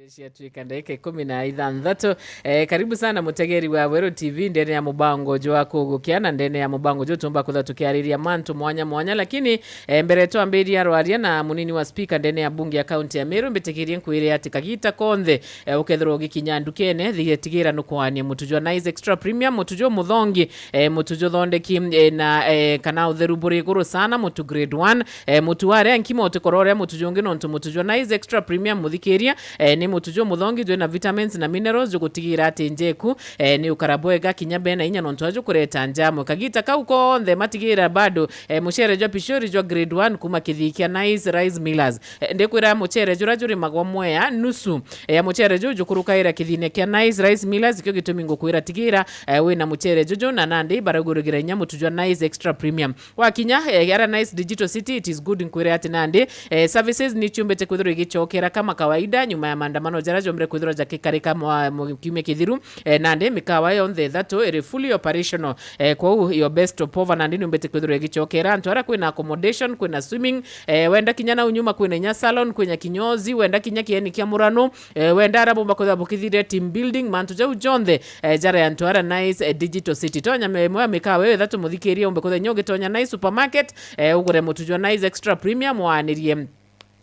Cia tuika ndeke 16 karibu sana mutegeri wa Weru TV ndene ya mubango jo akugukiana ndene ya mubango jo tumba kutha tukiariria mantu mwanya lakini mbere twambiria rwaria na munini wa speaker ndene ya bunge ya county ya Meru mbitikirie nkwire ati kagita konthe ukethero gikinya ndukene thigetigira nukwanie mutujwa nice extra premium mutujwa muthongi mutujwa thondeki na kana utheru buri guru sana mutu grade 1 mutu ware nkimo utekorore mutujwa ngino mutujwa nice extra premium muthikiria ni mutujo muthongi jwe na vitamins na minerals jo gutigira ati njeku ni ukaraboega kinyabe na inya nontwajo kureta njamo kagita kauko the matigira bado muchere jo pishori jo grade 1 kuma kithikia nice rice millers ndekwira muchere jo rajuri magwa mwea nusu ya muchere jo kurukaira kithine kia nice rice millers kyo gitumi ngokwira tigira we na muchere jo na nandi baragurugira nya mutujo nice extra premium wa kinya yara nice digital city it is good nkwira ati nandi services ni chumbete kwithiro gichokera kama kawaida nyuma ya maandamano jarajo mre kwithiro ja kikarika kiume kithiru nande mikawa on the that ere fully operational kwa your best of over nandi mbete kwithiro gichokera ntwara kwina accommodation kwina swimming wenda kinyana unyuma kwina nya salon kwina kinyozi wenda kinya kieni kia murano wenda arabo bakoza bukithire team building mantu ja ujonde jara ya ntwara nice digital city tonya mwe mikawa that muthikiria umbekoza nyoge tonya nice supermarket ugure mutujwa nice extra premium wanirie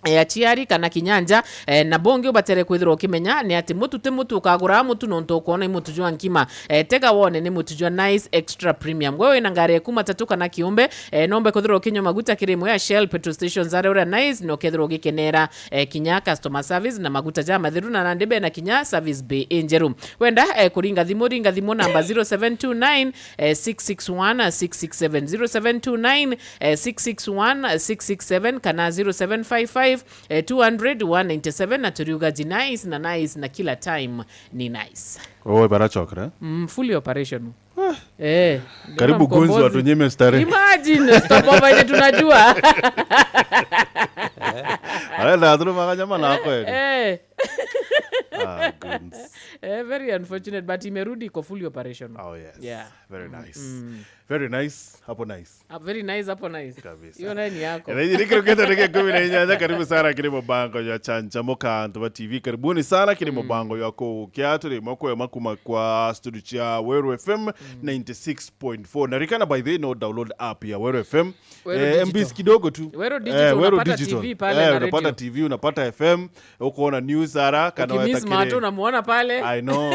ya chiari kana kinyanja na bonge ubatere kwithiro kimenya ni ati mutu ukagura mutu nonto kuona mutu jwa nkima tega wone ni mutu jwa nice extra premium wewe na ngare kuma tatu kana kiumbe nombe kwithiro kinyo maguta kirimo ya Shell petrol stations are ura nice no kwithiro gikenera kinya customer service na maguta ja mathiru na ndebe na kinya service bay enjeru wenda kuringa thimo namba 0729 661 667 0729 661 667 kana 0755 200 197 na turiuga nice na kila time ni nice. Wewe barachokra fully operational. Karibu gunzi watu nyime stare. Imagine stop over ile tunajua. Ala adru maganyama na hapo. Goodness. Very unfortunate but imerudi ko fully operational. Oh yes. Yeah. Very nice. Very nice. Hapo nice. Very nice hapo nice. Kabisa. Hiyo nani yako? Nikiroketa ndege 11 karibu sana kilimo bango ya Chanchamoka Ntoba TV. Karibuni sana kilimo bango yako kiatu moko ya makuma kwa studio cha Weru FM 96.4. Na rikana by the way no download app ya Weru FM. MBs kidogo tu. Weru digital unapata TV pale na radio. Unapata TV, unapata FM, ukoona news ara kana watakire. Unamuona pale. I know.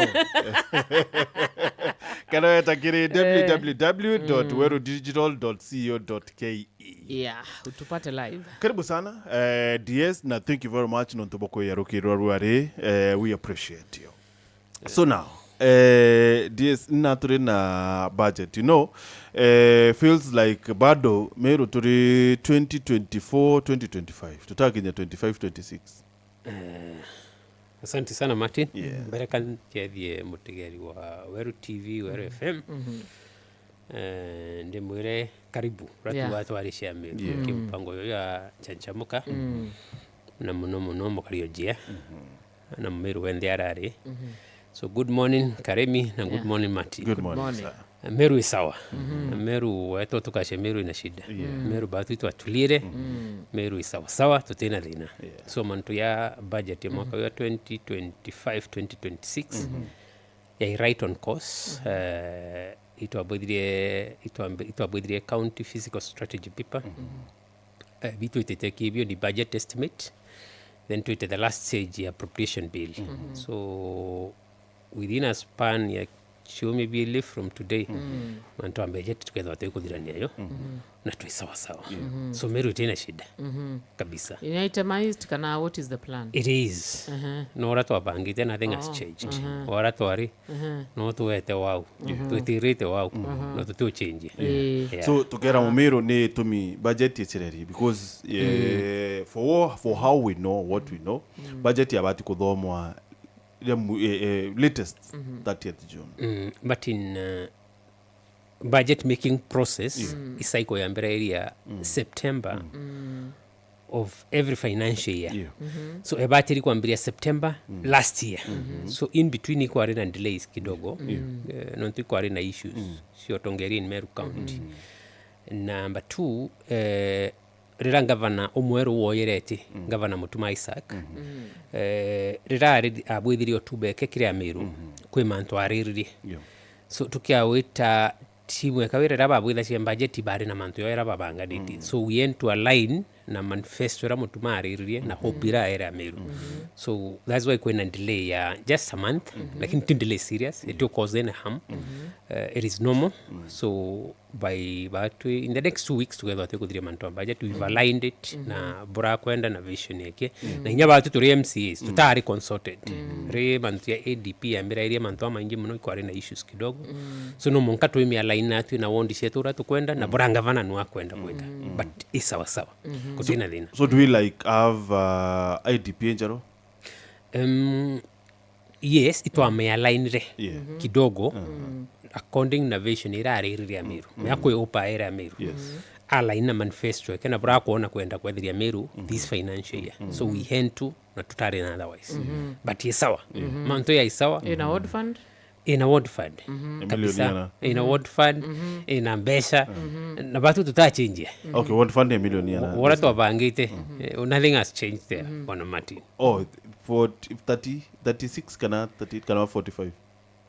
Kana watakire www.werudigital.co.ke. Yeah, utupate live. Karibu sana. DS na thank you very much nontoboko ya rukirwa ruare. We appreciate you. So now, DS naturi na budget, you know, feels like bado Meru turi 2024-2025. Tutakinya 25-26. Asante sana Martin. Baraka tiadhie mutegeri wa Weru TV, Weru FM. Ndimwire karibu ratu watu warishia Meru kimpango ya Chanchamoka na muno mukariojia na Meru wende arari. So good morning Karemi na good morning Martin. Good morning. Meru isawa. Meru weto tukashe Meru ina shida. Meru batu itu atulire. Meru isawa sawa tutena lina. So mantu ya budget ya mwaka ya 2025-2026 ya right on course. Itu abudire county physical strategy paper. Vitu iteteki hivyo ni budget estimate. Then to the last stage ya appropriation bill. So within a span ya show maybe live from today mantu budget together wataikudirania yo na tuisawa sawa. So Meru tena shida kabisa. Itemized kana what is the plan? It is. No watu wabangite nothing has changed. Watu wari no tuwete wow. Tuitirite wow. No tu change. So tugera Meru ni tumi budget yechireri because for how we know what we know budget ya bati kuthomwa latest 30th June. But in budget making process isaiko ya mbere area September of every financial year. So ebati ilikuwa mbele September last year. So in between iko arena delays kidogo. Non tuko arena issues. Sio tongeri in Meru County. Number 2 rira ngavana umweru woyerete ngavana Mutuma Isaac rira abwithirio tubeke kiria Meru kwi mantu ariririe so tukiawita timu ekawira raba abwitha cia budget bari na mantu yoera babanganiti so we end to align na manifesto ra Mutuma ariririe na hopira era Meru so that's why kwena delay ya just a month lakini tin delay serious it will cause any harm it is normal so by but in the next 2 weeks together tukudhiria mantu budget we've aligned it na bora kwenda na vision yake na inya batu turi MCAs tutari consulted re mantu ya ADP ambira iria mantu maingi muno ikwari na issues kidogo so no monka tu imi align natu na wondi shetu ra tukwenda na bora ngavana nwa kwenda kwenda but isawa sawa kutina dina So do we like have IDP njaro? Yes, it was me align re kidogo according na vision ira ariria Meru me akwe opa era Meru align na manifesto kana bra kuona kwenda kwethiria Meru this financial year so we hand to na tutari na otherwise but yesawa manto ya isawa in a ward fund kabisa in a ward fund in a mbesha na batu tutachinje Okay, ward fund $1 million. wala tu abangite nothing has changed there bwana Martin. Oh, for 36 kana 30 kana 45.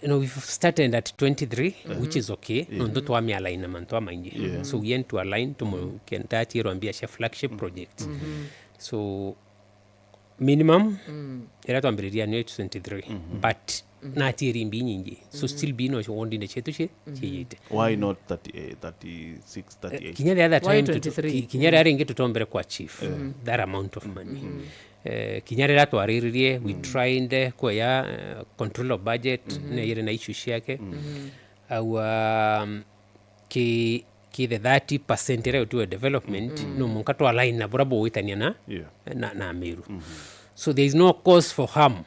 We've started at 23 which is okay ndo twami align na mantu maingi so we end to align to kentati roambia sha flagship project so minimum era twambiriria ni 23 but na tirimbi nyingi so still bino wondi ne chetu chiyite Why not 38, 36, 38? kinya the other Why time 23? kinya rari ngi tutombere kwa chief that amount of money kinya rira twariririe we tried kwa ya control of budget ne yere na issues yake au ki the 30% reo to development no munka to align na brabo witania na Meru so there is no cause for harm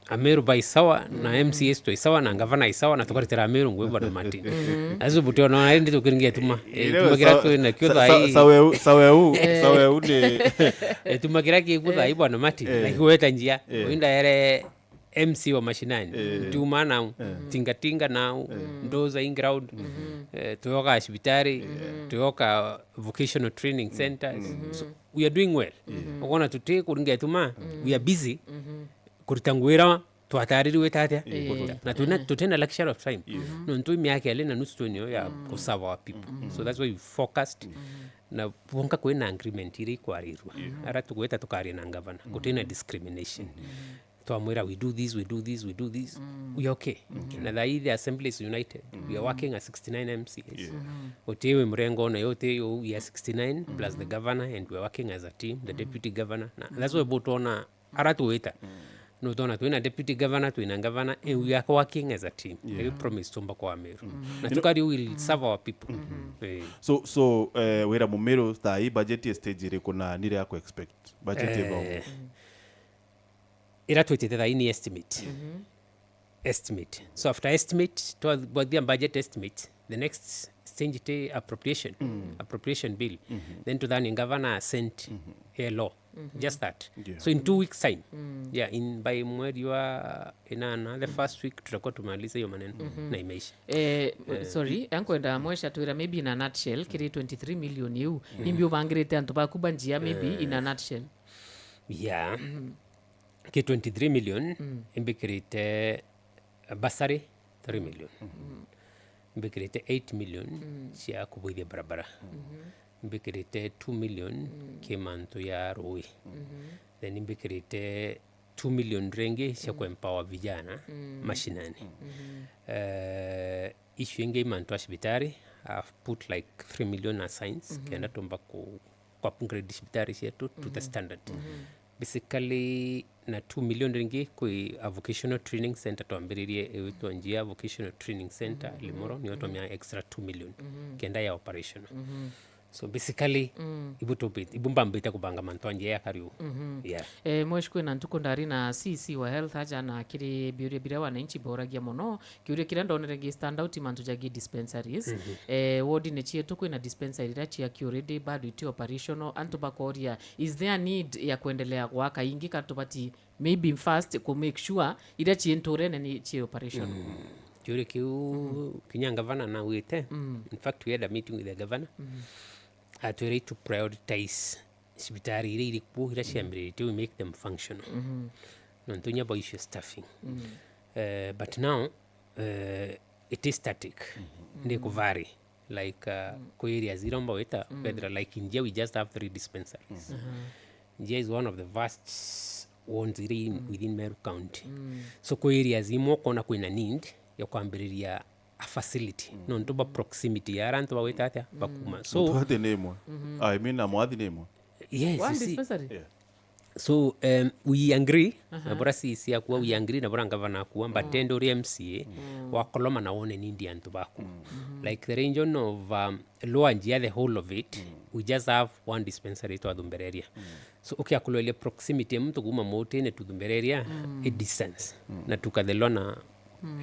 Ameru by sawa na MCS to isawa na ngavana isawa na tukaritera Meru ngwe bwana Martin azu butio na ndi tukiringia tuma tumagira tu na kyotha hii sawe ne tumagira ki kutha hii bwana Martin na kiweta njia winda yere MC wa mashinani tuma na tinga na ndoza in ground tuyoka hospitali tuyoka vocational training centers so we are doing well ukona tuti kuringia tuma we are busy kuritangwira twataririwe tatia na tutenda lecture of time no ntu miaka ile na nusu tonyo ya kusawa wa people so that's why we focused na ponka kwena agreement iri kwarirwa ara tukweta tukari na ngavana kutena discrimination twamwira we do this we okay na the assembly is united we are working at 69 MCAs otewe mrengo na yote we are 69 plus the governor and we are working as a team the deputy governor na that's why botona ara tuweta no tona tuina deputy governor tuina governor and we are working as a team we promise tumba kwa Meru na tukari will serve our people so wera Meru ta budget stage ire kuna nire yako expect budget eba ira twetete tha ini estimate so after estimate to the budget estimate the next stage te appropriation bill then to the governor sent a law just that so in 2 weeks time in by mwezi wa inana the first week tutakuwa tumaliza hiyo maneno na imeisha sorry ankwenda mwesha tuira maybe in a nutshell kiri 23 million yu nimbi ubangirite antu bakuba njia maybe in a nutshell ki 23 million imbikirite basari 3 million imbikirite 8 million cia kubuithia barabara imbikirite 2 million ki mantu ya rui then imbikirite 2 million rengi cia kuempower vijana mashinani issue ingi mantu hospitali I've put like 3 million assigns kenda tumba ku upgrade hospitali yetu to the standard basically na 2 million ringi kui a vocational training center tuambiririe ewitu njia vocational training center Limuru ni watu mia extra 2 million kenda ya operational so basically ibumba mbita kubanga mantu njia ya kariu mweshikwe na ntuko ndari na CC wa health haja na kiri biure wananchi boragia mono kiure kira ndonere stand out mantu jagi dispensaries ward ne chietu kwina dispensary rachi ya already bado iti operational antu bakoria is there need ya kuendelea waka ingi katubati maybe first to make sure ida chientore ni chi operational kiure kinya governor na wete in fact we had a meeting with the governor to prioritize cibitari ira iri kuo ira ciambĩrĩrĩte we make them functional nontu nyabo icio staffing but now it is static ndi kuvary like kwa areas iromba weta whether like in India we just have 3 dispensaries India is one of the vast ones within Meru County so kwa areas imwe kona kwina need ya kwambĩrĩria a facility nontu ba proximity ya arantu baweta atia bakuma so Tuate nemwe. I mean amwathi nemwe. yes One you see. dispensary? Yeah. So we agree na bora si akuwa we agree na bora ngavana akuwa but tendo ri MCA wakoloma na wone nindi antu baku like the region of Lower Njia the whole of it we just have one dispensary to Thumbereria so okay akulele proximity mtu kuma mote ne to Thumbereria a distance na tukathelona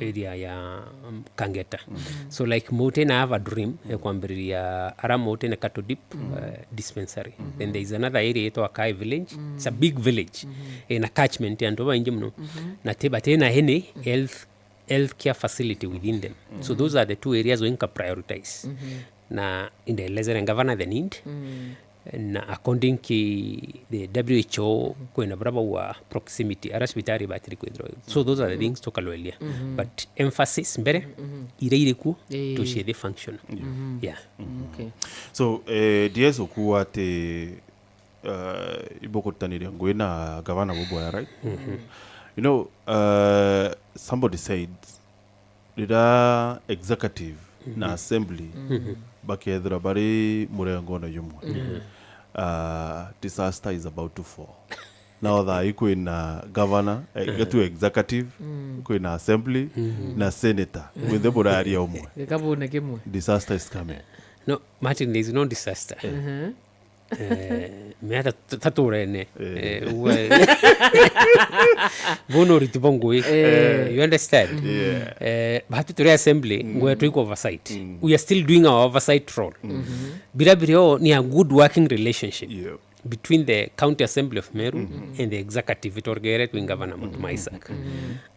area ya Kangeta so like mote na have a dream ya kwambĩrĩria ara mote na Katodip dispensary then there is another area ito Akai village it's a big village in a catchment and over inji mno na teba tena hene health care facility within them so those are the two areas we can prioritize na in the lesser governor the need na according to the WHO kwena braba wa proximity ara hospitali batiri kwithro so those are the things to kalwelia but emphasis mbere ire ku to share the function yeah Okay. So DS okuwa te ibokotaniria ngwe na gavana Boboya, right? You know, somebody said the executive na assembly bakethra bari murengo na yumwe. Disaster is about to fall. Now that iko na governor, to executive, iko na assembly, na senator. With the borari omwe. Gikabune kimwe. Disaster is coming. no Martin there is no disaster me hata taturene bono ritibongo you understand but to assembly ngwe to oversight we are still doing our oversight role birabiro ni a good working relationship between the county assembly of Meru and the executive itorgere to governor Mutuma Isaac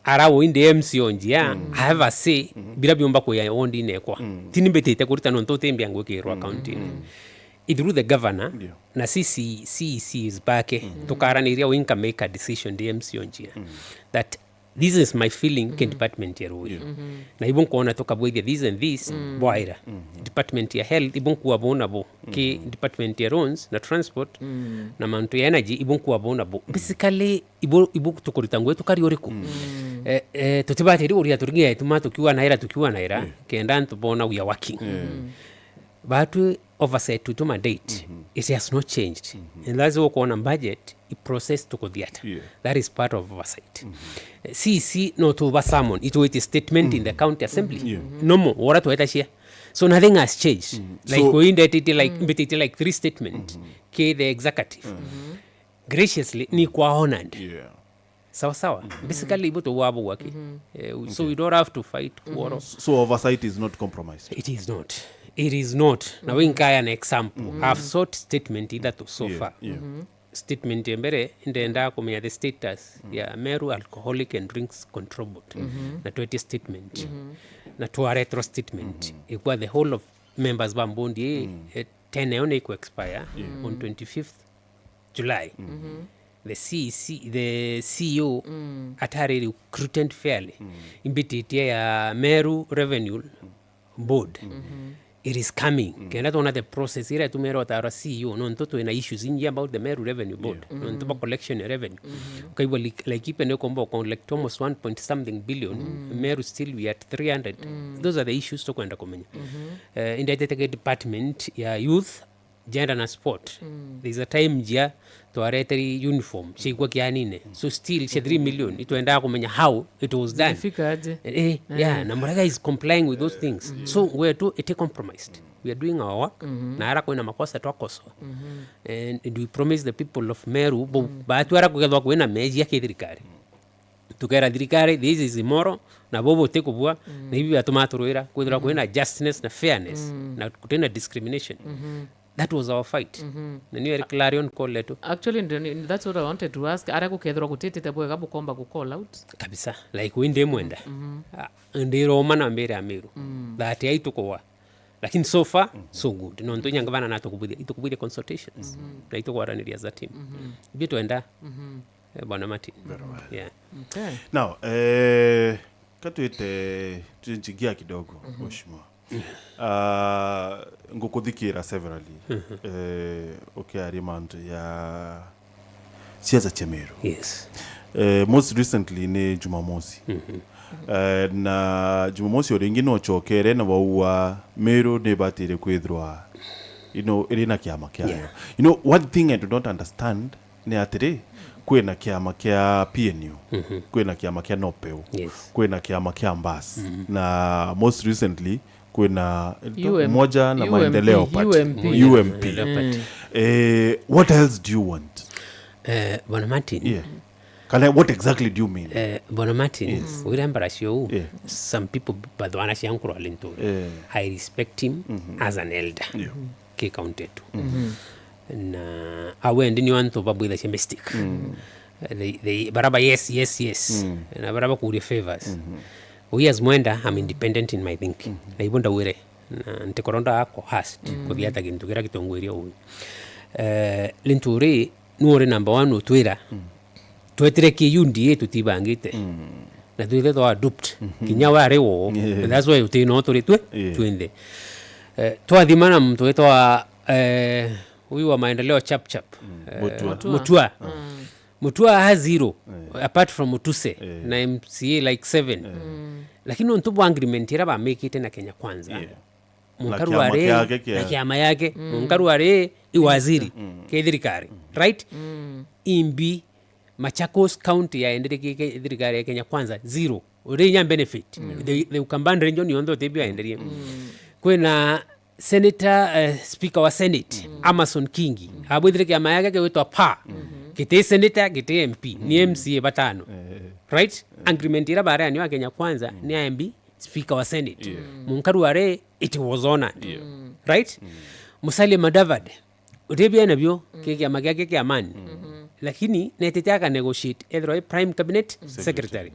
arawo in the MC onjia I have a say birabiyomba ko ya ondi nekwa tinimbetete kurita nonto tembi angwekirwa county through the governor na CEC is back tukaraniria we can make a decision DMC onjia that this is my feeling ke department ya ruya na ibon kuona toka bwethia this and this bwaira department ya health ibon kuwa bona bo ke department ya roads na transport na mantu ya energy ibon kuwa bona bo basically ibo tukorita ngwe tukari oriku tutibate ri oria turingia tumato kiwa naira kenda ntu bona we are working but oversight to mandate it has not changed and that's what on budget it process to theater that is part of oversight CC no to basamon it was a statement in the county assembly no more what to eta share so nothing has changed like so, we indicted like 3 statement ke the executive graciously ni kwa honored sawa basically ibo to wabo wake so we don't have to fight quarrels so oversight is not compromised. It is not. Now we can an example. I've sought statement either to so far. Statement mbere ndenda kumenya the status ya Meru Alcoholic and Drinks Control Board. Na 20 statement. Na to retro statement. Ikwa the whole of members bambondi 10 one iko expire on 25th July. The CEO atari recruited fairly. Imbititia ya Meru Revenue Board. It is coming. Kena tona the process ira tumero atara CEO no ntoto ina issues inji about the Meru Revenue Board no ntoto collection revenue okay well like ipende kombo collect almost 1.something billion Meru still we at 300 those are the issues to kwenda komenya in the department ya youth gender na sport there is a time jia to areteri uniform shikwa kianine so still 3 million itoenda komenya how it was done yeah na muraga is complying with those things so we are to it compromised we are doing our work na ara koina makosa twakoso and we promise the people of Meru but we are kugethwa kwina meji ya thirikari tukera thirikari this is immoral na bobo tekubwa na hivi atumaturwira kwithira kwina justness na fairness na kutenda discrimination that was our fight na niyo Clarion call letu actually that's what I wanted to ask ara kukethwa kutete bwe gabu komba ku call out kabisa like winde mwenda ndiro mana mbere amiru that yaitukowa lakini so far so good nonto nyangavana nato kubwire consultations na itokwaraniria za team ibyo tuenda bwana Martin. Yeah. Okay. Now katuite tunjigia kidogo mheshimiwa. Ngukuthikira severally remand ya siasa Chemeru. Yes. Most recently ni Jumamosi. Na Jumamosi oringi no chokere na waua Meru debatire kwithwa irina kiama kiayo. One thing I do not understand ni atiri kwina kiama kia PNU, kwina kiama kia Nopeu, kwina kiama kia Mbas, na most recently kwina moja na Maendeleo Party, UMP. What else do you want? Bwana Martin. Yeah. What exactly do you mean? Bwana Martin, urambarasio some people badwana siankuru alinto. I respect him as an elder. Ke counted. Na awendi ni wanto babu ila mystic. They baraba yes. Na baraba kuri favors. We as mwenda I'm independent in my thinking. Na ibonda wire na ntekoronda ako hast kuthiata gintu kira kitongweria uyu. Linturi nuore number 1 utwira. Twetire ki UNDA tutibangite. Na tuithe to adopt kinyawa rewo. That's why utino turi twende. Twathimana mtu wetwa huyu wa Maendeleo chap Mutua has 0 apart from Mutuse na MCA like 7 lakini ntubu agreement ira ba make it na Kenya Kwanza munkaru ware na kiama yake munkaru ware iwaziri ke thirikari right imbi Machakos County ya endereke ke thirikari ya Kenya Kwanza 0 urinya benefit the Ukambani region yondo tebia enderie kwena Senator Speaker wa Senate Amason Kingi abwithire kiama yake ke wetwa pa kite senator kite MP ni MCA batano right agreement ira bare ani wa Kenya Kwanza ni MB Speaker wa Senate munkaru are it was honored right Musalia Mudavadi utebia nabyo ke kiama yake ke amani lakini netetaka negotiate either prime cabinet secretary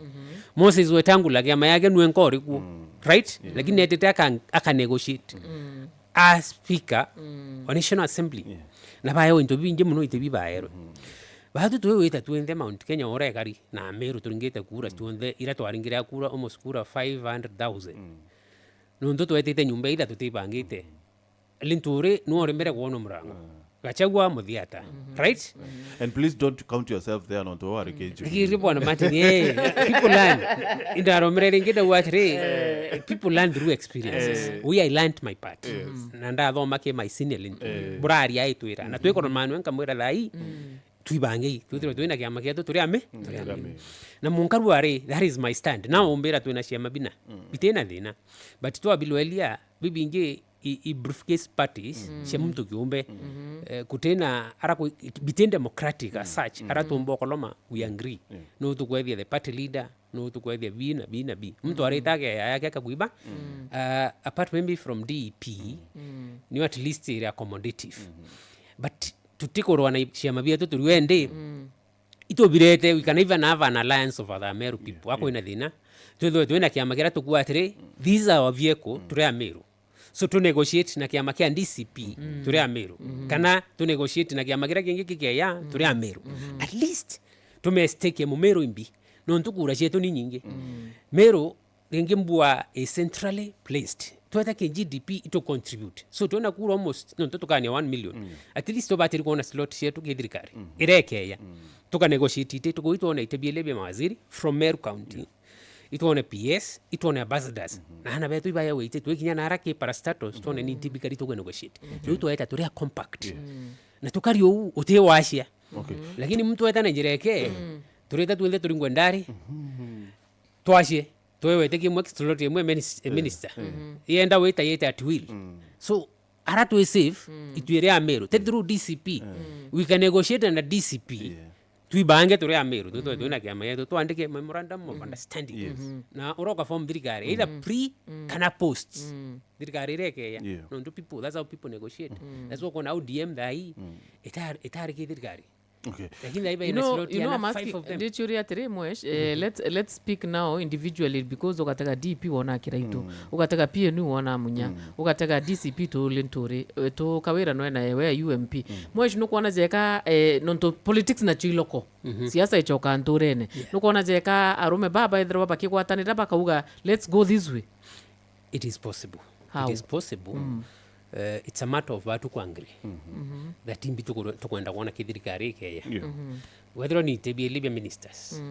Moses Wetangula kiama yake nuenkori ku right lakini netetaka aka negotiate as speaker wa National Assembly na bayo intobi nje muno itebi bayero bahatu tuwe weta tuende Mount Kenya ore kari na Meru turingete kura tuende ira twaringira kura almost kura 500,000 nundo tuwetete nyumba ida tutibangite linturi nuore mbere kuono muranga gachagwa muthiata right and please don't count yourself there not to worry kiri bwana Martin people learn indaro mrere ngida watri people learn through experiences I learned my part na ndathoma ke my senior lint burari aitwira na twekoro manu nkamwira lai tuibange twina kiama kietu turi ame na munkaru are that is my stand now ombera twina ciama bina bitena thina but to abilwelia bibinge I briefcase parties cia mtu kiumbe kutena araku bitin democratic as such aratumbo koloma we agree no tukwethia the party leader no tukwethia B mtu aretage yake akakuiba apart maybe from DP ni at least area accommodative but tutikorwa na ciama bietu turiwende itobirete we can even have an alliance of other Meru people ako ina thina twina kiama kira tukua atire these are our vehicle turi Meru so to negotiate na kiama kia DCP turi Meru kana to negotiate na kiama kira kingi kikia turi Meru at least tumestake mu Meru imbi no ntukura chetu ni nyingi Meru ngembua a centrally placed tweta ke GDP ito contribute so tuna kura almost no tukania 1 million at least to batiri kona slot chetu kithirikari irekeya tuka negotiate ite tugoitona itebielebe mawaziri from Meru County itone PS itone ambassadors na hana betu ibaya wete twekinya na haraka parastatus tone ni typically to negotiate ndio eta turia compact na tukario utie washia lakini mtu eta Nigeria tureta tuende turingwendari twashie twewe teki mu extraordinary mu minister yenda weta yeta at will so ara to save itwere Meru through DCP we can negotiate na DCP tuibange turi Meru tuina kiama yetu tuandike memorandum of understanding na uroka form thirikari either pre kana post thirikari rekeya no people that's how people negotiate that's what kona ODM dai itari ki thirikari Okay. Lakini laiba You ina know, slot you know, yana I'm 5 asking, of them. ndichuri atiri mwesh, let's speak now individually because ukataka DP wona kiraitu, ukataka PNU wona munya, ukataka DCP to lentore, to kawira noena we UMP. Mwesh nukuona jeka nonto politics na chiloko. Siasa ichoka ntorene. Nukuona jeka arume baba ithro baba kigwatanira bakauga let's go this way. It is possible. How? It is possible. It's a matter of watu kuangry. That imbi tukwenda kuona kithirikari keya. Yeah. Whether ni be Libya ministers.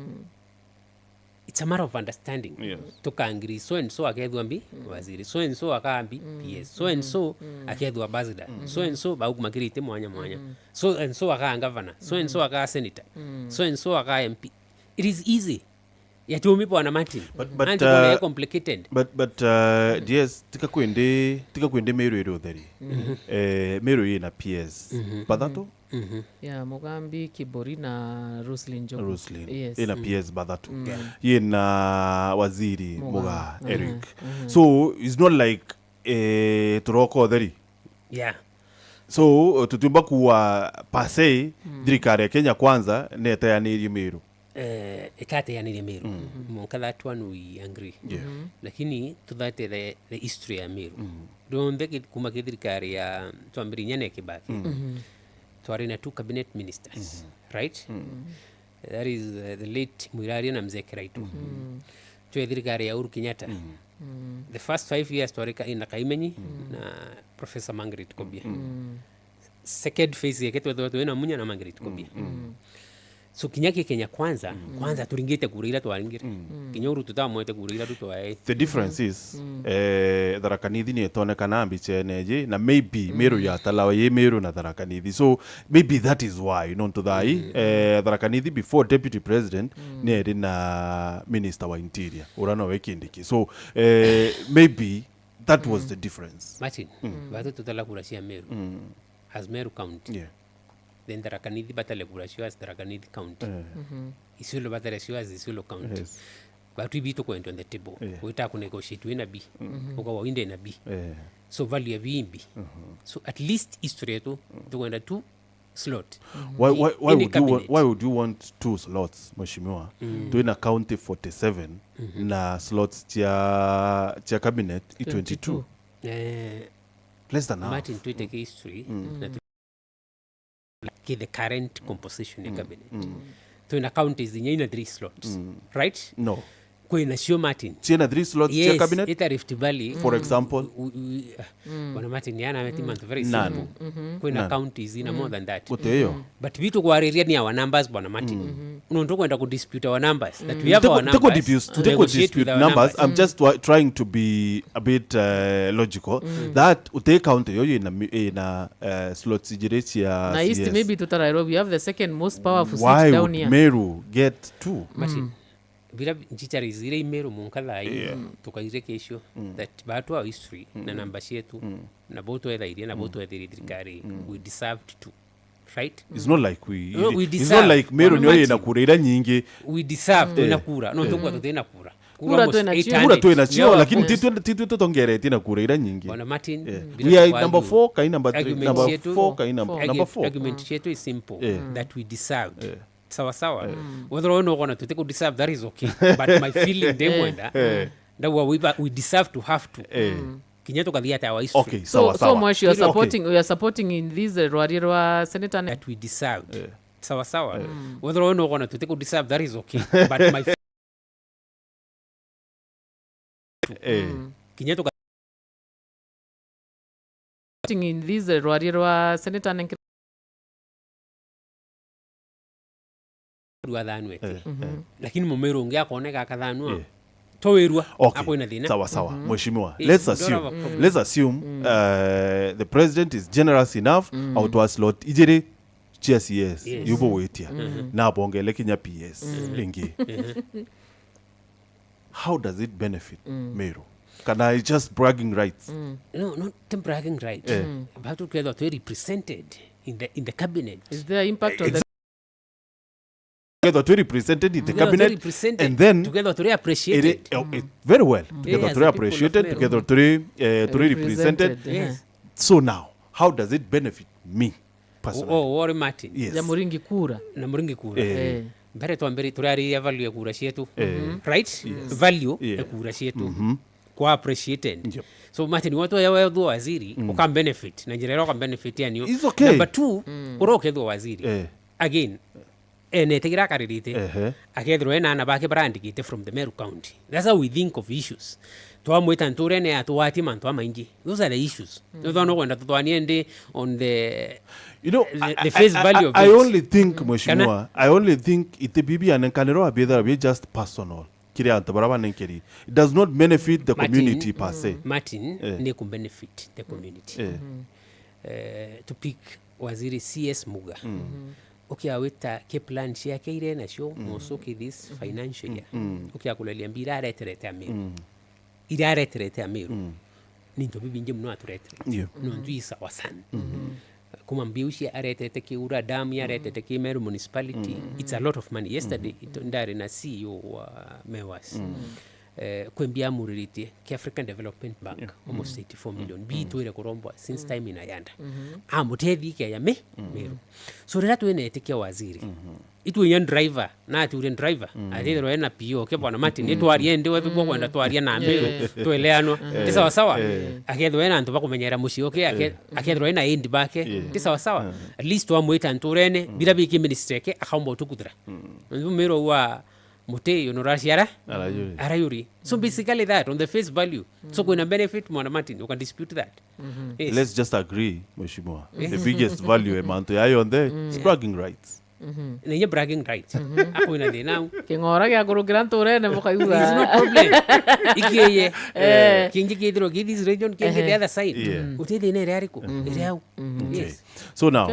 It's a matter of understanding. Yes. Tukaangry so and so akethwa mbi waziri. So and so akambi PS. So and so akethwa ambassador. So and so baugmakirite mwanya mwanya. So and so aka governor. So and so aka senator. So and so aka MP. It is easy. Yatumi bwana Martin. But, Anti complicated. But DS tika kwende Meru ero theri. Meru ina PS. Badhato? Yeah, Mugambi, Kibori na Roslyn Njogu. Roslyn. Yes. Ina PS Badhato. Ina waziri Muga Eric. So it's not like turoko theri. Yeah. So tutumba kuwa pase thirikari ya Kenya kwanza neteanirie Meru. Ikateanirie Meru. Monka that one we agree. Lakini tuthate the history ya Meru. Ronde kuma kithirikari ya twambirinyane Kibaki. Twari na two cabinet ministers. Right? That is the late Mwirari na Mzee Kiraitu. Twe thirikari ya Uhuru Kenyatta. The first 5 years twarika ina Kaimenyi na Professor Margaret Kobia. Second phase yake twena Munya na Margaret Kobia. So kinyaki Kenya kwanza turingite kurira twaringire. Kinyoru tutamwete kurira tutwae. The difference is Tharaka-Nithi ni etonekana mbicheneje na maybe Meru ya talawa ye Meru na Tharaka-Nithi. So maybe that is why to thai Tharaka-Nithi before deputy president ni eri na minister wa interior urano wekindiki. So maybe that was the difference. Martin, watu tutala kurashia Meru. As Meru County. Yeah. Then Tharaka-Nithi batale kurashia as Tharaka-Nithi County. Isiolo batale shia as Isiolo County. Yes. Batu ibito kwenda on the table. Wita ku negotiate na B. Uka wawinde na B. So value ya B in B. So at least history yetu tukwenda 2 slot. Why would you want 2 slots mheshimiwa? Tuina county 47 na slots cha cabinet 22. Less than half. Martin tuiteke history na the current composition ya cabinet. Tuina counties zenye ina 3 slots. Right? No. Kwena sio Martin. Chena 3 slots cha cabinet? Ita Rift Valley. For example? Bwana Martin yana ametima very simple. Kwena counties ina more than that. Uteyo. But vitu kuareria ni our numbers Bwana Martin. Unataka kwenda kudispute our numbers that we have our numbers. Take dispute numbers. I'm just trying to be a bit logical. That utake county yoyo ina slots ijirechi ya Na East maybe to Nairobi, we have the second most powerful seat why down would here. Meru get 2? Martin. Bila nchichari zire Meru munkalai tukaire kesho that batu wa history na namba yetu na boto ya iria na boto ya thirikari we deserved to, right? It's not like we it's deserve. not like Meru nyo ina kurira nyingi. We deserve to ina kura no tukwa tutena kura Kura tu inachio. Kura tu inachio lakini titu tutongere tina kurira nyingi. Bwana Martin We are number 4 kai number 3 number 4 kai number 4. Argument yetu is simple that we deserved. Sawa whether or not to take deserve that is okay but my feeling them wenda that we deserve to have to kinyeto kadhia ta wa history. Okay, So sawa. much you are supporting in this Rwarira Senator that we deserved. Sawa whether or not to take deserve that is okay but my kinyeto in this Rwarira Senator wathanwete lakini Mumeru ungia kuoneka akathanwa towerwa hapo ina thina. Sawa mheshimiwa. Yes, Let's assume the president is generous enough out to slot ijere CS yubo wetia na bongele Kenya PS lingi. How does it benefit Meru? Can I just bragging rights? No, not bragging rights. But to get represented in the cabinet. is there impact on the Together to represented in the cabinet and then together to appreciate it. Very well. Together to appreciated, together to represented. Yes. So now, how does it benefit me personally. Wori Martin Yes. ya Muringi kura na Muringi kura eh mbere twambere turari value ya kura cietu right value ya kura cietu kwa appreciated Yep. so Martin watu ya wewe waziri ukam benefit na njira ukam benefit yani It's okay. number 2 uroke waziri again ne tegira karirite akethro ena na bake brand kite from the Meru County. That's how we think of issues. Twamwita nture ne atwati mantu amaingi. Those are the issues. Those no kwenda tutwaniende on the the face value of I it. only think mheshimiwa, I only think ite bibi anenkanero abether be just personal. Kiri antabaraba nenkeri. It does not benefit the community per se. Martin ne ku benefit the community. To pick waziri CS Muga. Okay, awita ke plan cia keire na cio mosoki this financial year. Okay, akulelia mbira areterete Amiru. Ira areterete Amiru. Ninto bibinje mno aturetere. No nduisa wasan. Kuma mbiushi areterete ke ura damu ya areterete ke Meru municipality. It's a lot of money. Yesterday ndare na CEO wa Mewas. Kwembia muririte ke African Development Bank almost 84 million bitu ile kurombo since time inayanda amutethi ke ya Meru so rira tuenete ke waziri itu yen driver na tu yen driver atithero ena PO ke bwana Martin itu ariende wewe bwo kwenda twaria na Meru tweleano ti sawa sawa akethero ena ntu bakumenyera mucio ke akethero ena end bake ti sawa sawa at least wa mwita nturene bila biki ministry ke akambo tukudra Meru wa Mutei Honorasiara Arayuri. So basically that on the face value. So when a benefit Mwana Martin, you can dispute that. Yes. Let's just agree, mheshimiwa. The biggest value amount yayo on there is bragging rights. Nenye bragging rights. Ako ina de now. kingora gya kurukira nturene mukaiuga It's no problem. Ikiyeye. Kingi kidro give this region kingi the other side. Utede ne rariko. Irau. Yes. So now,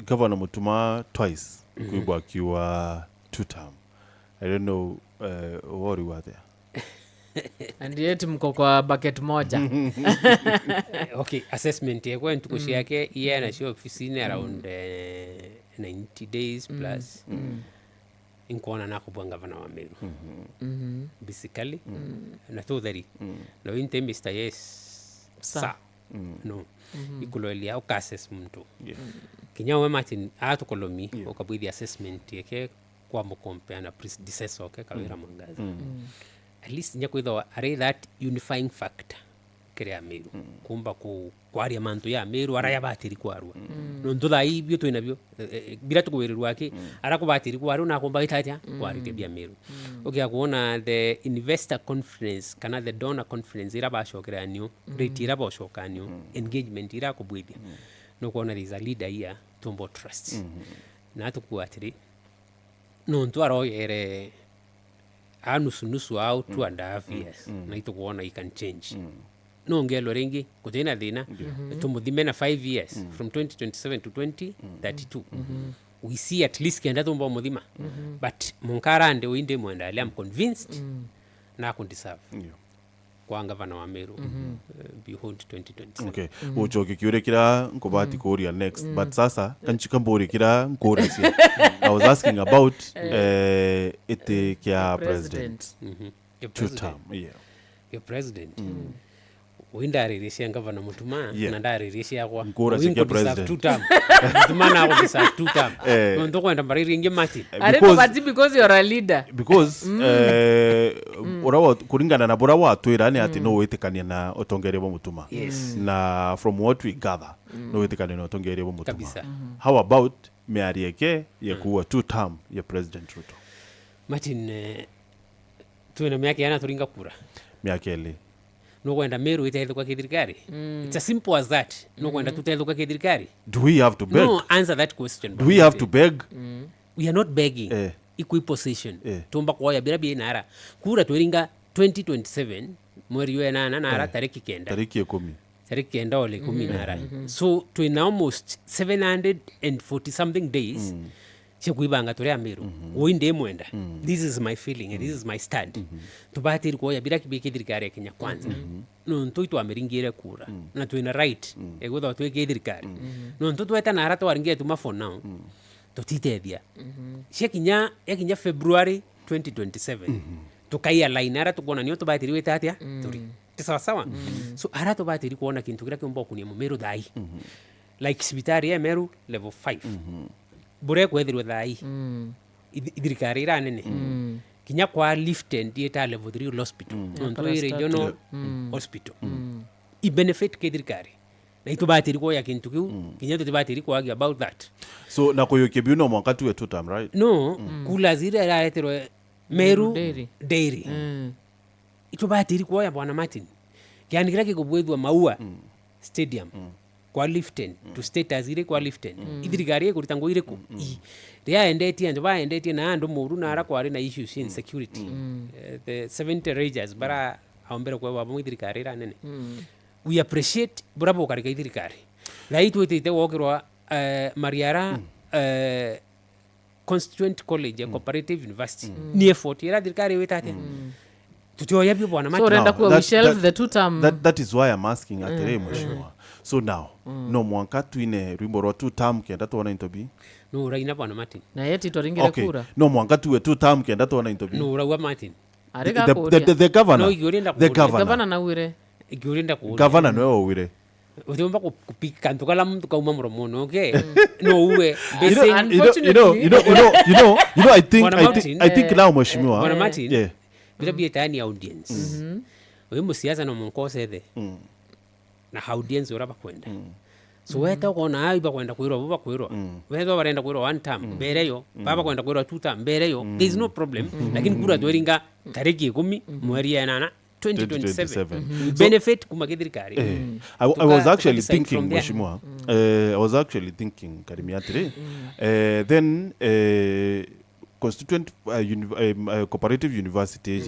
Governor Mutuma twice kuibwa kiwa 2-term. I don't know what you were there. and yet mko kwa bucket moja Okay, assessment yako ntukushi yake yeye anashia ofisini around 90 days plus. Inkuona na kubwa gavana wa Meru. Basically. Na tudhari. Na winte Mr. Yes. Sa. No. Ikulolia uka assess mtu. Kinyawe Martin atukolomi ukabwidi assessment yake kwa mukompea na predecessor ke Kawira Mwangaza. At least nyako itho are that unifying factor kire Meru kumba ku kwaria mantu ya Meru araya batiri kwarua no ntutha ibyo twina byo bila tukuwirirwa ki ara kubatiri kwaru na kumba itatia kwari bya Meru. Okay, kuona the investor conference kana the donor conference ira bashokeranio rate ira bashokanio engagement ira kubwithia no kuona there is a leader here Tumbo Trust na tukuatiri no ntwaro ere nusu au 2.5 years na ito kuona you can change no ngelo rengi kutena thina tumuthime na 5 years from 2027 to 2032 we see at least kenda tumbo muthima but munkarande uinde mwenda ali am convinced na kundiserve kwa gavana wa Meru behold 2027. Okay. Uchoki kiure kira nkobati kuria next. But sasa kanchika mbori kira nkora siya. I was asking about ite kia president. Your 2-term. Yeah. Your president. Uindaririshi gavana Mutuma na ndaririshi kwa Nkora sikia president. 2-term. Mutuma na ko deserve 2-term. Ndo kwenda mbari nge Martin. because you're a leader Because urawa kuringana na bora watwira ni ati no witikania na otongere bo Mutuma. Yes. Na from what we gather no witikania na otongere bo Mutuma. Kabisa. How about mearieke ya kuwa 2-term ya President Ruto? Martin tuena miaka yana turinga kura. Miaka ele. No kwenda Meru itaithuka kithirikari. It's as simple as that. No kwenda tutaithuka kithirikari. Do we have to beg? No, answer that question. Do we have to beg? We are not begging. Equiposition. Tumba kwa bila bi nara. Kura turinga 2027 mweri wa 8 nara tariki kenda. Tariki 10. Tariki kenda ole 10 nara. So to in almost 740 something days. Chekuibanga tore Meru uinde mwenda. This is my feeling and this is my stand. Tubatiri kwa bila kibiki thirikari ya Kenya kwanza. No ntuitwa ameringire kura na tuina right egutho tweke thirikari. No ntutweta na arato waringie tuma for now. Tutitethia. Shekinya yakinya February 2027. Tukaia line ara tukona nio tubatiri weta atia turi. Sawa sawa. So arato batiri kuona kintu kira kiomba kunia Meru thai. like cibitari ya Meru level 5 bure kwethirwe thai thirikari ira nene kinya kwa Liften dieta level 3 hospital nontu regional hospital I benefit ke thirikari na itubatiri kwa ya kintu kiu kinya tubatiri kwa about that so na kuyoke biuno mwakati we 2 term right no kula zire iraeterwo Meru dairy itubatiri kwa ya bwana Martin kiani kira kikubwethwa Maua stadium kwa Liften to status ire kwa Liften ithirikari ikurutango ire ku ria endetie ndo ba endetie na andu muru na ara kwari na issues in security the 70 rangers bara aombere kwa wabo ithirikari ra nene we appreciate bravo karika ithirikari rai twitite wokirwa Mariara Constituent College ya Cooperative University ni effort ira thirikari witate tutioya bi bwana so renda kwa we shelve the 2 term that is why I'm asking atere mheshimiwa so now no mwanka twine rwimbo rwa 2 term kenda tuona intobi no raina bwana Martin na yeti toringire kura no mwanka tuwe 2 term kenda tuona intobi no rawa Martin arega kuria the governor no igorenda the kuria gavana na wire igorenda kuria governor no wire utomba kupika ntukala mtu kauma mromono okay no uwe I think now mheshimiwa bwana Martin yeah bila bietani audience wewe musiasa na munkose na audience uraba kwenda so weta ukona aiba kwenda kwirwa baba kwirwa weta barenda kwirwa 1 term mbereyo baba kwenda kwirwa 2 term mbereyo there is no problem lakini kura tweringa tariki 10 mweri ya 8 2027 benefit kumagithirikari I was actually thinking mheshimiwa I was actually thinking karimiatire then constituent cooperative university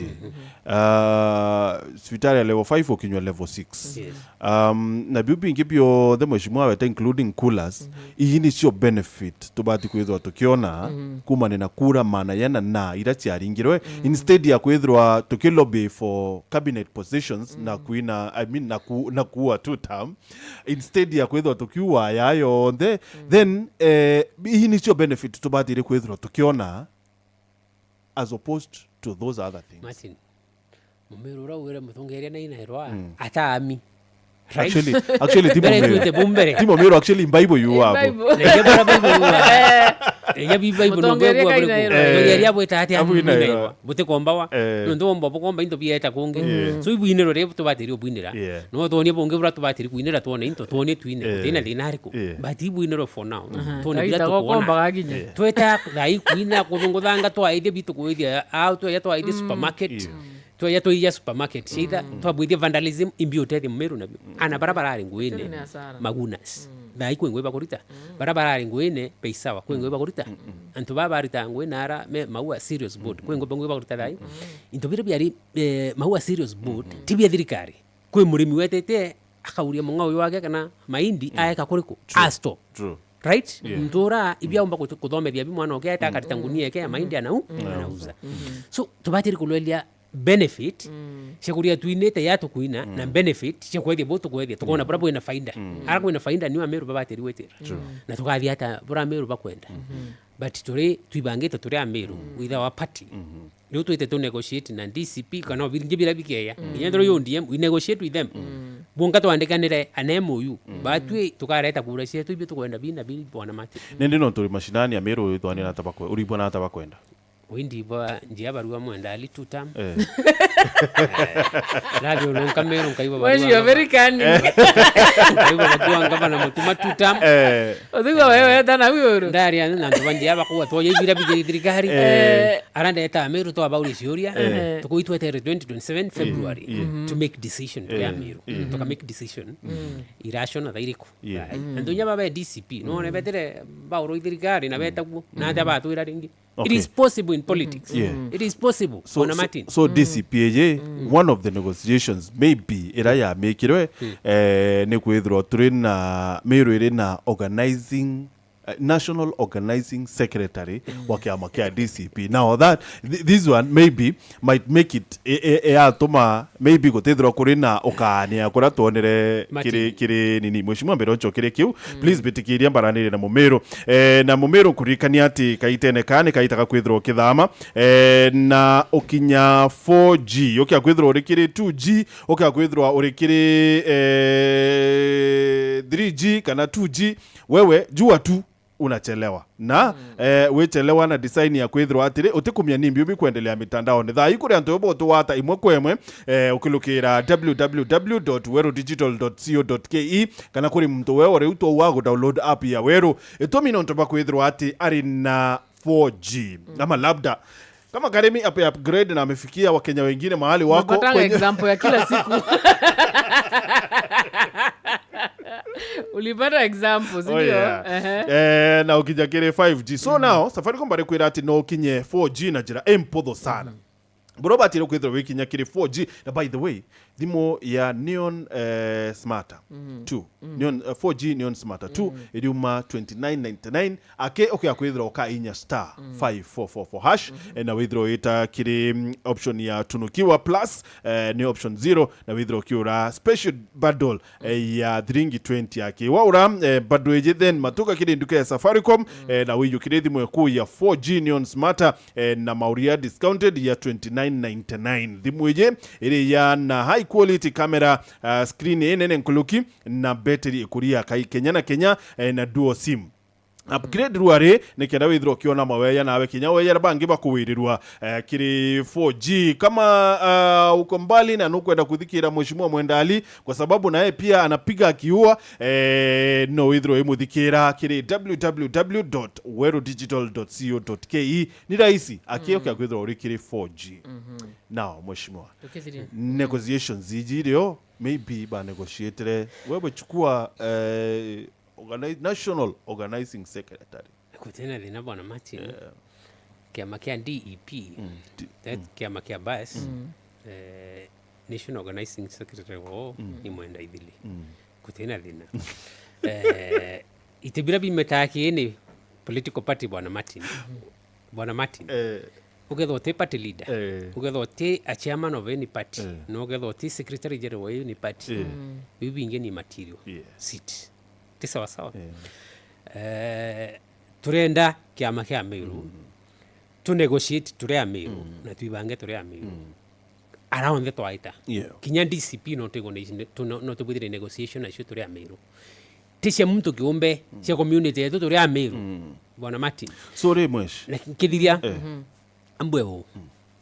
sivitari level 5 okinywa level 6 na biubi ngibyo the mheshimiwa weta including coolers iyi ni sio benefit tubati kwithwa tukiona kumane na kura mana yana na ira chiaringirwe instead ya kwithwa tukilobby for cabinet positions na kuina I mean na kuwa 2 term instead ya kwithwa tukiwa yayo then iyi ni sio benefit tubati ile kwithwa tukiona as opposed to those other things. Martin mumerura wira muthongeria na inairwa atami actually timo mero actually in Bible you are ya Bible no bwa ya bweta ati inairwa bute kombawa ndo mbabo komba into bieta kungi so ibwinero re tubatiri obwinira no toni bonge bra tubatiri kuinira tone into tone twine tena linariko but ibwinero for now tone bila tukona tweta dai kuina kubunguthanga twaide bitu kuithia auto ya twaide supermarket ya toya supermarket shida twabwithia vandalism imbiotete Meru na ana barabara ari ngwene magunas dai kwengwe bakurita barabara ari ngwene peisawa kwengwe bakurita antu baba arita ngwene ara Maua serious board kwengwe bangwe bakurita dai into bira biari Maua serious board tibia thirikari kwe murimi wetete akauria mungao wake kana maindi aeka kuriko asto right mtura ibia umba kuthomethia bi mwana oke ata karitangunia yake ya maindi anauza so tubatiri kulwelia benefit shekuria tuinete ya tukuina na benefit shekwethia boto kwethia tukona brabo ina faida arako ina faida ni Meru babateri wetera na tukathia hata bora Meru bakwenda but turi tuibangite turi Meru with our party leo tuite to negotiate na DCP kana ngibira bikeya inyandro yo ndiem we negotiate with them bonga twandikanire an MOU batwe tukareta kura cietu ibyo tukwenda bina bili bwana Martin nende no turi mashinani ya Meru twani na tabakwe uribona na tabakwenda windi bwa njia barua mwenda ali 2 term radio lonka Meru kaiba barua when you very kind kaiba barua ngaba na mutuma 2 term odhigo wewe dana wiuru ndari na ndwanjia bakuwa toye ibira bigeri thirikari aranda eta Meru to about Syria tukuitwa 2027 February to make decision to Meru to make decision irrational thairiko ndonya baba DCP no ne betere bauro thirikari na betagu na ndaba tu iraringi. It is possible in politics. It is possible. So DCPAJ, one of the negotiations maybe iraya mekirwe ne kwithro turi na Meru iri na organizing National Organizing Secretary wa kiama kia DCP. Now that this one maybe might make it atoma maybe gutithirwa kuri na ukania kura tuonere kiri nini mheshimiwa Mberocho kiri kiu please bitikiria mbaranire na Mumiru na Mumiru kurikania ati kaitene kane kaitaka kwithirwa kithama na ukinya 4G ukia kwithirwa uri kiri 2G ukia kwithirwa uri kiri 3G kana 2G wewe jua tu unachelewa na wechelewa na design ya kwithirwa atiri utikumya nimbi ubi kuendelea mitandao ni thaa ikuri antu yobo tuwata imwe kwemwe ukilukira www.werudigital.co.ke kana kuri mtu wewe uri uto wago download app ya Weru itumi no ntoba kwithirwa ati ari na 4G ama labda kama Karemi upgrade na amefikia Wakenya wengine mahali wako kwenye example ya kila siku. Ulipata examples ndio. Na ukija kire 5G so now Safaricom bari kwira ati no kinye 4G na jira empotho sana bro batire kwithira wikinya kire 4G na by the way thimo ya Neon Smarter 2 Neon 4G Neon Smarter 2 iriuma 29.99 ake okay akwithira ukainya star 544 hash na withdraw ita kire option ya tunukiwa plus ni option 0 na withdraw kiura special bundle ya 320 yake waura bundle je then matuka kire nduka ya Safaricom na wiyo kire thimo ku ya 4G Neon Smarter na mauria discounted ya 29.99 thimo je iri ya na high quality camera screen nene nkuluki na battery ikuria kai Kenya na dual sim upgrade ruare nekenda withdraw kiona maweya nawe Kenya weya bangi bakuwirirwa kiri 4G kama uko mbali na nukwenda kuthikira mheshimiwa Mwendali kwa sababu naye pia anapiga akiua no withdraw imuthikira kiri www.werudigital.co.ke ni rahisi akio kia withdraw uri kiri 4G now mheshimiwa negotiations zijirio maybe ba negotiate wewe chukua National Organizing Secretary kutena thina bwana Martin kiama kia DEP kiama kia BAS National Organizing Secretary wo ni mwenda ithili kutena thina itibira bimetaki ni political party bwana Martin ugetho te party leader ugetho te a chairman of any party no ugetho te secretary general wa any party bibi ingeni material seat sawa sawa turenda kiama kia Meru to negotiate turi Meru na tuibange turi Meru around the twaita kinya DCP no to bwithire negotiation na turi Meru tisha mtu kiumbe cia community yetu turi Meru bwana Martin sorry mwesh na kidhiria ambwewo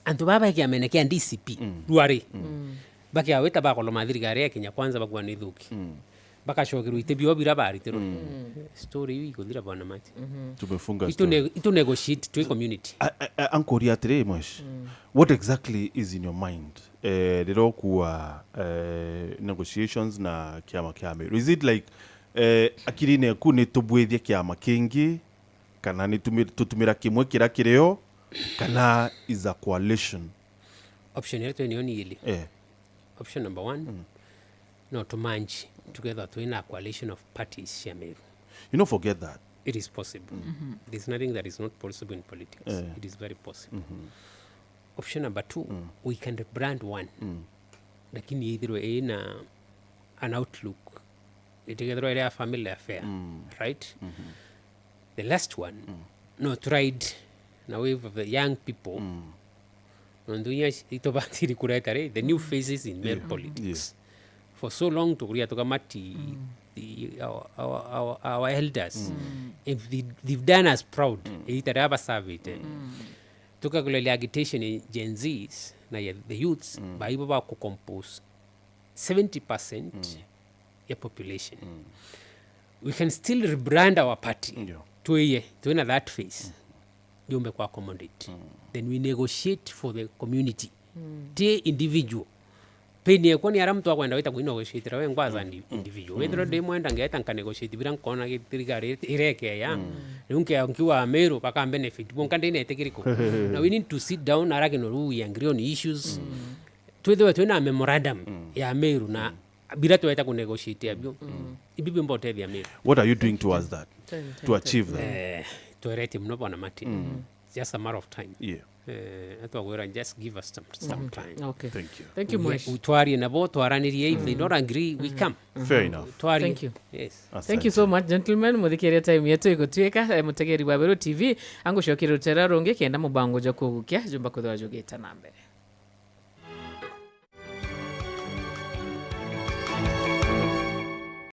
antu baba kia menekea DCP ruari bakia weta ba koloma thirikari ya Kenya kwanza bakwa ni thuki bakashogirwa itebio bira baritero story hii kuthira bwana Martin tumefunga itu negotiate to community ankori atire mwesh what exactly is in your mind dirokuwa negotiations na kiama kia Meru is it like akirine ku ni tubwethia kiama kingi kana ni tutumira kimwe kira kireo kana is a coalition option yetu ni ili option number 1 no to manage together to in a coalition of parties here Meru. Forget that it is possible there's nothing that is not possible in politics it is very possible option number 2 we can brand one lakini either in an outlook together area family affair right the last one no tried now wave of the young people ndunya itobatiri kuretare the new faces in Meru politics for so long to kuria tokamati our elders if they've done us proud itaraba survey tukagulele agitation in Gen Zs na the youths baibo ba ku compose 70% ya population we can still rebrand our party to in that phase jumbe kwa accommodate then we negotiate for the community te individual peni ko ni aramtu akwenda wita kuino negotiate we ngwaza individual wethro de mwenda ngeta nka negotiate biran kona gitirigari ireke ya nunke ankiwa Meru paka benefit bonkande ne tekiriko now we need to sit down arake no we agree on issues twethe memorandum ya Meru na bila tuweta ku negotiate abio ibibi mbote ya Meru. What are you doing towards that? to achieve that. Twerete muno bona mati. Just a matter of time. Yeah. Atwagwira just give us some time. Okay. Thank you. Thank you Mwesh. Utwari nabo twaranirie if they don't agree we come. Fair enough. Twari. Thank you. Yes. Thank you so much gentlemen muthikiria time yetu igutwika mutegeri wa Wero TV angucokira rutera rungi kenda mubango jo kugukia jumba kuthwa jugita na mbere.